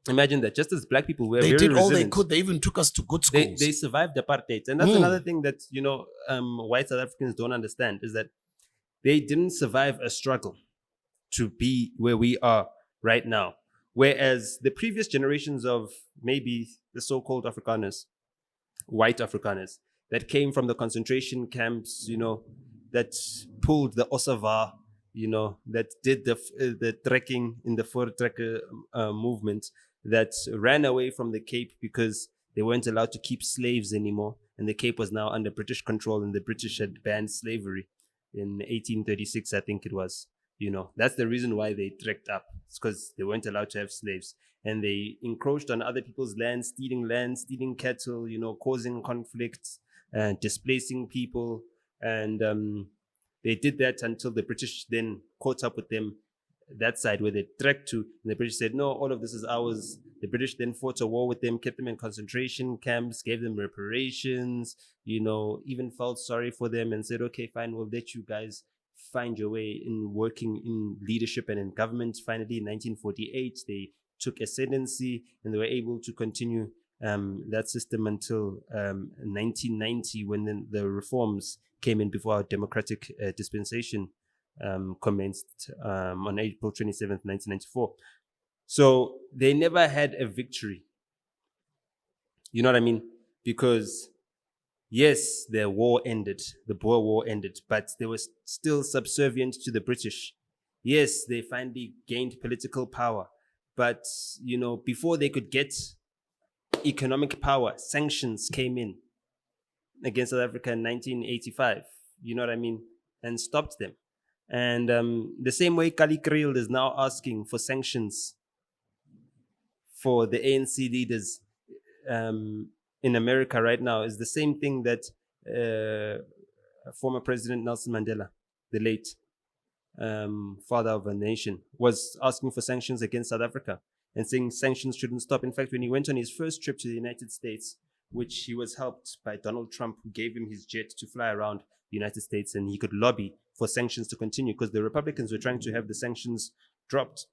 Imagine that. Just as black people, we're They very did all they resilient. could. They even took us to good schools. They survived apartheid, and that's another thing that white South Africans don't understand is that they didn't survive a struggle to be where we are right now. Whereas the previous generations of maybe the so-called Afrikaners, white Afrikaners, that came from the concentration camps, that pulled the Osava, that did the trekking in the Voortrekker movement, that ran away from the Cape because they weren't allowed to keep slaves anymore, and the Cape was now under British control, and the British had banned slavery in 1836, I think it was. That's the reason why they trekked up. It's because they weren't allowed to have slaves, and they encroached on other people's land, stealing cattle, causing conflicts, displacing people, and they did that until the British then caught up with them, that side where they trekked to, and the British said, no, all of this is ours. The British then fought a war with them, kept them in concentration camps, gave them reparations, even felt sorry for them and said, okay, fine, we'll let you guys find your way in working in leadership and in government. Finally, in 1948, they took ascendancy and they were able to continue that system until 1990, when then the reforms came in before our democratic dispensation commenced on April 27th, 1994. So they never had a victory. You know what I mean? Because yes, the war ended, the Boer War ended, but they were still subservient to the British. Yes, they finally gained political power, but before they could get economic power, sanctions came in against South Africa in 1985. You know what I mean? And stopped them. And the same way Kali Kriel is now asking for sanctions for the ANC leaders in America right now is the same thing that former President Nelson Mandela, the late father of a nation, was asking for sanctions against South Africa and saying sanctions shouldn't stop. In fact, when he went on his first trip to the United States, which he was helped by Donald Trump, who gave him his jet to fly around the United States, and he could lobby for sanctions to continue because the Republicans were trying to have the sanctions dropped.